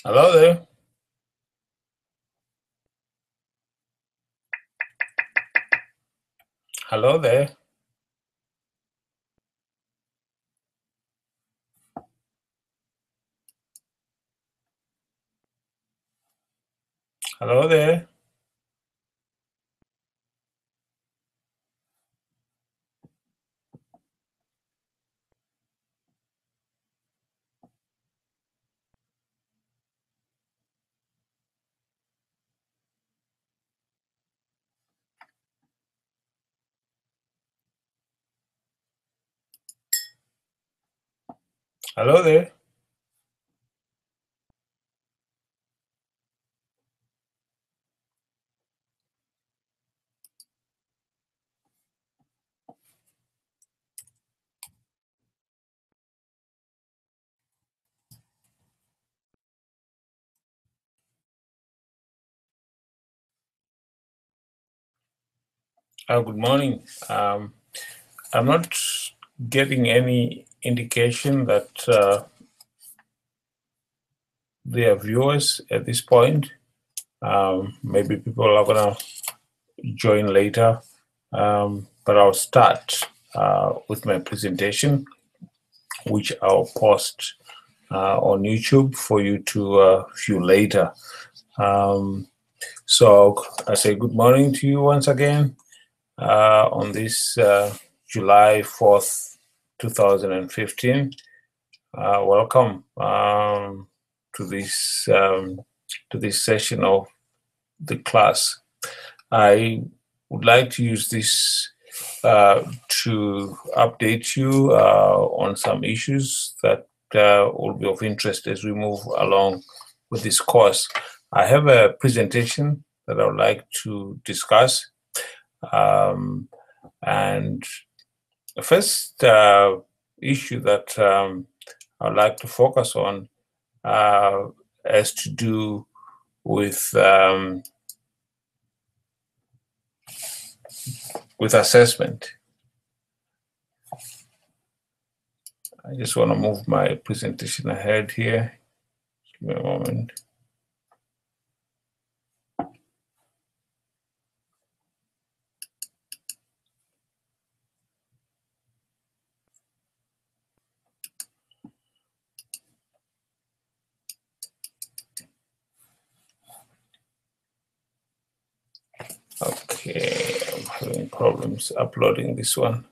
Hello there. Hello there. Hello there. Hello there. Good morning. I'm not getting any indication that there are viewers at this point. Maybe people are going to join later, but I'll start with my presentation, which I'll post on YouTube for you to view later. So I say good morning to you once again on this July 4th, 2015. Welcome to this session of the class. I would like to use this to update you on some issues that will be of interest as we move along with this course. I have a presentation that I would like to discuss. And the first issue that I'd like to focus on has to do with assessment. I just want to move my presentation ahead here. Give me a moment. Okay, I'm having problems uploading this one.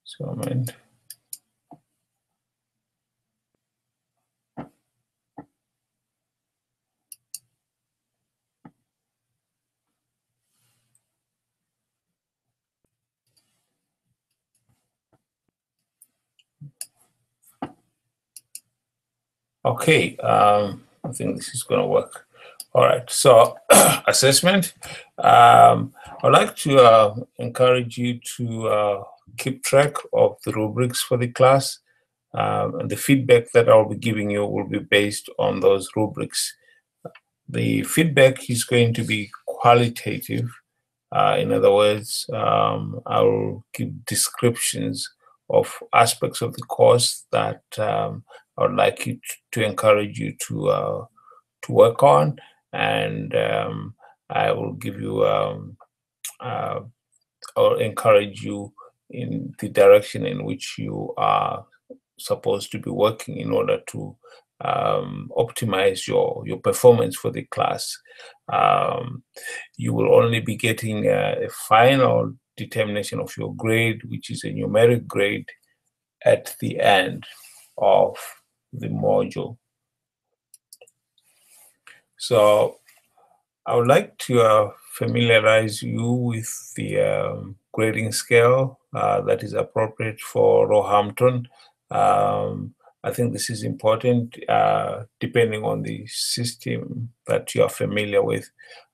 So a moment. Okay, I think this is going to work. All right, so assessment. I'd like to encourage you to keep track of the rubrics for the class. And the feedback that I'll be giving you will be based on those rubrics. The feedback is going to be qualitative. In other words, I'll give descriptions of aspects of the course that I would like you to encourage you to work on, and I will give you or encourage you in the direction in which you are supposed to be working in order to optimize your performance for the class. You will only be getting a final determination of your grade, which is a numeric grade, at the end of the module. So I would like to familiarize you with the grading scale that is appropriate for Roehampton. I think this is important depending on the system that you are familiar with.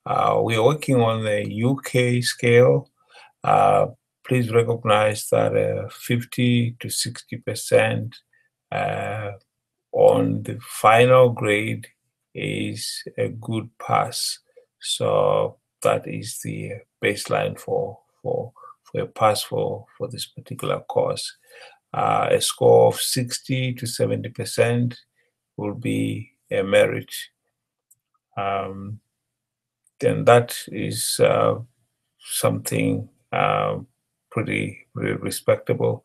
We are working on the UK scale. Please recognize that 50 to 60% on the final grade is a good pass. So that is the baseline for a pass for this particular course. A score of 60 to 70% will be a merit. Then that is something pretty respectable.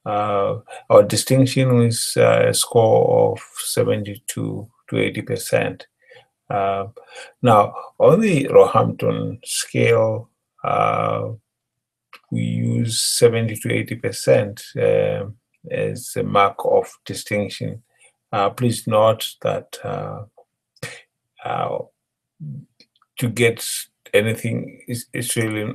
Our distinction is a score of 72 to 80%. Now, on the Roehampton scale, we use 70 to 80% as a mark of distinction. Please note that to get anything is really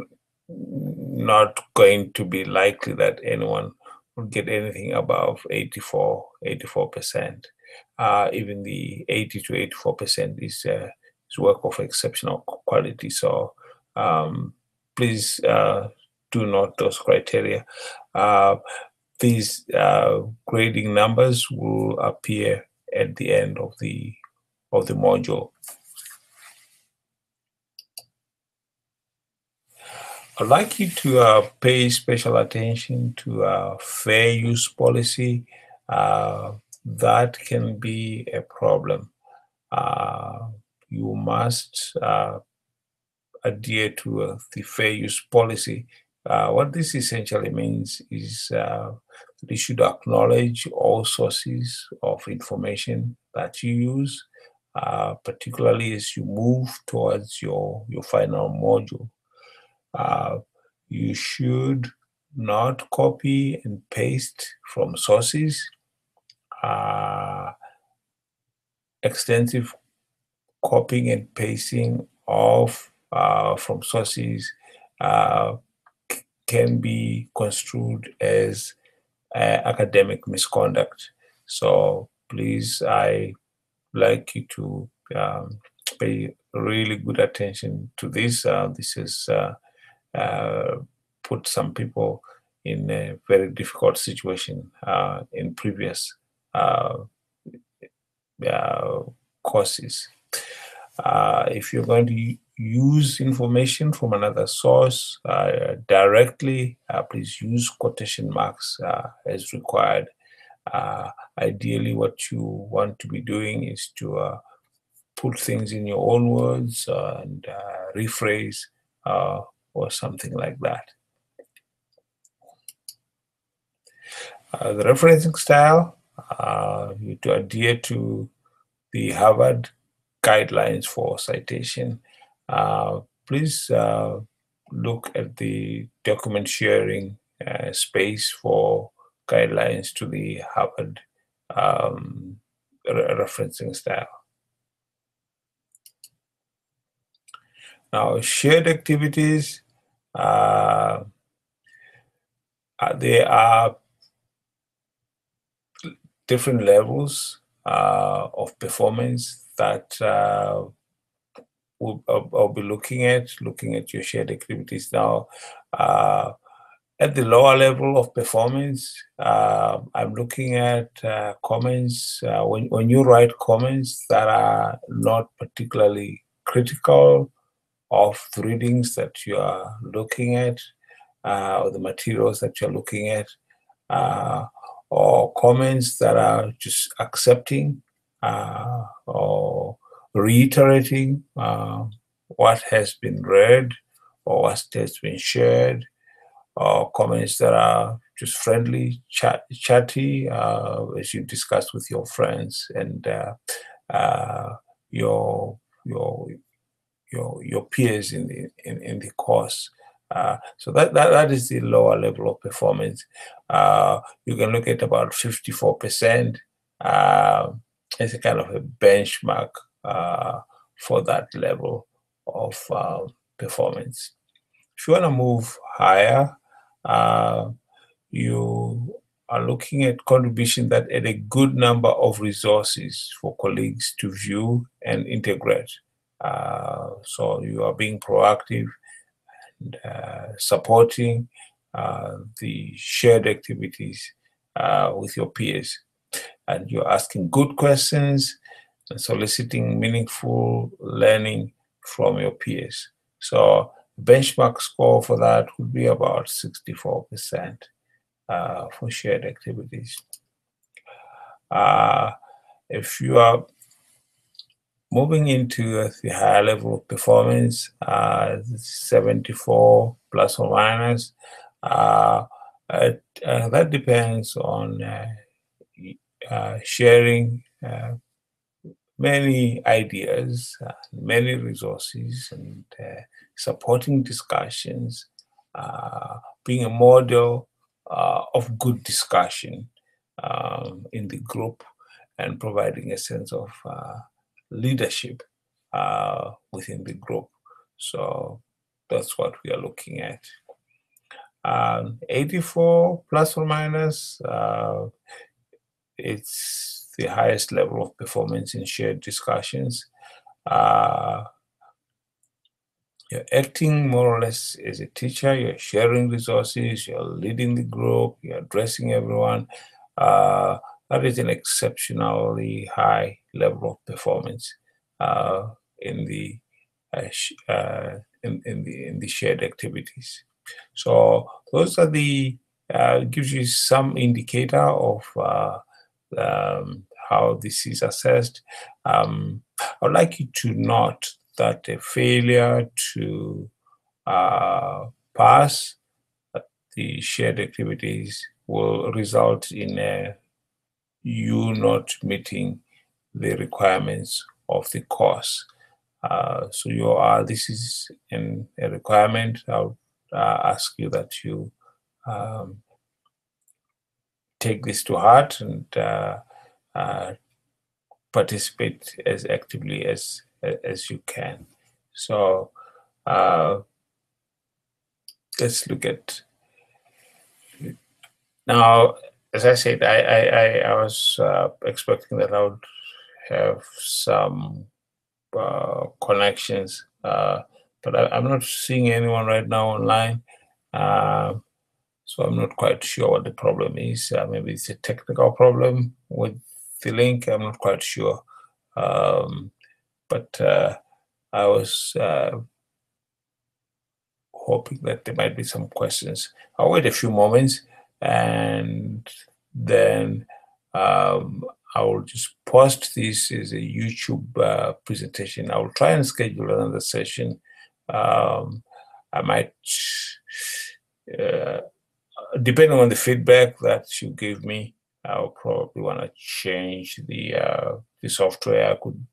not going to be likely that anyone would get anything above 84%. Even the 80 to 84% is work of exceptional quality. So please do note those criteria. These grading numbers will appear at the end of the module. I'd like you to pay special attention to fair use policy. That can be a problem. You must adhere to the fair use policy. What this essentially means is you should acknowledge all sources of information that you use, particularly as you move towards your final module. You should not copy and paste from sources. Extensive copying and pasting of from sources can be construed as academic misconduct. So please, I like you to pay really good attention to this. This is put some people in a very difficult situation in previous courses. If you're going to use information from another source directly, please use quotation marks as required. Ideally, what you want to be doing is to put things in your own words and rephrase or something like that. The referencing style, you to adhere to the Harvard guidelines for citation. Please look at the document sharing space for guidelines to the Harvard referencing style. Now, shared activities, there are different levels of performance that I'll be looking at your shared activities. Now, at the lower level of performance, I'm looking at comments. When you write comments that are not particularly critical of the readings that you are looking at, or the materials that you're looking at, or comments that are just accepting or reiterating what has been read or what has been shared, or comments that are just friendly, chatty, as you discuss with your friends and your peers in the course. So that is the lower level of performance. You can look at about 54% as a kind of a benchmark for that level of performance. If you want to move higher, you are looking at contribution that add a good number of resources for colleagues to view and integrate. So you are being proactive and supporting the shared activities with your peers. And you're asking good questions and soliciting meaningful learning from your peers. So benchmark score for that would be about 64% for shared activities. if you are moving into the higher level of performance, 74 plus or minus, that depends on sharing many ideas, many resources, and supporting discussions, being a model of good discussion in the group, and providing a sense of leadership within the group. So that's what we are looking at. 84 plus or minus, it's the highest level of performance in shared discussions. You're acting more or less as a teacher, you're sharing resources, you're leading the group, you're addressing everyone. That is an exceptionally high level of performance in the shared activities. So those are the gives you some indicator of how this is assessed. I'd like you to note that a failure to pass the shared activities will result in you not meeting the requirements of the course. So this is a requirement. I'll ask you that you take this to heart and participate as actively as you can. So let's look at now. As I said, I was expecting that I would have some connections, but I'm not seeing anyone right now online. So I'm not quite sure what the problem is. Maybe it's a technical problem with the link. I'm not quite sure. But I was hoping that there might be some questions. I'll wait a few moments and then I will just post this as a YouTube presentation. I will try and schedule another session. I might, depending on the feedback that you give me, I'll probably want to change the software. I could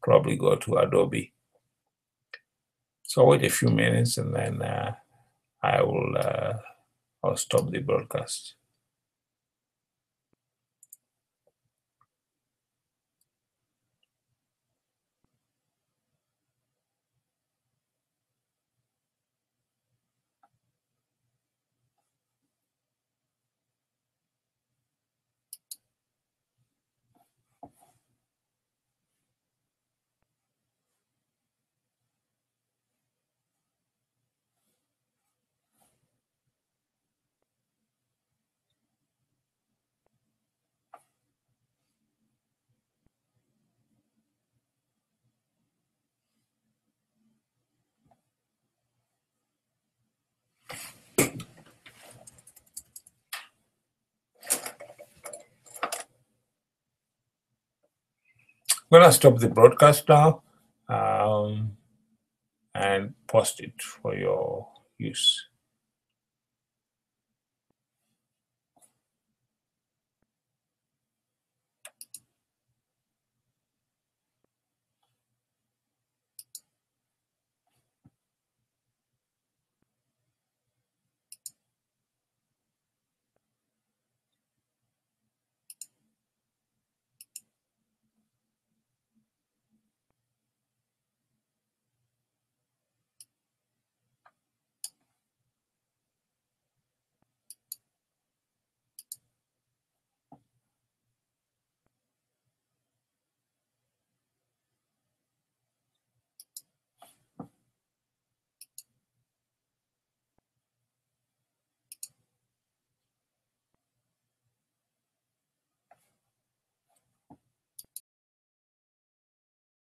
probably go to Adobe. So I'll wait a few minutes and then I'll stop the broadcast. I'm gonna stop the broadcast now and post it for your use.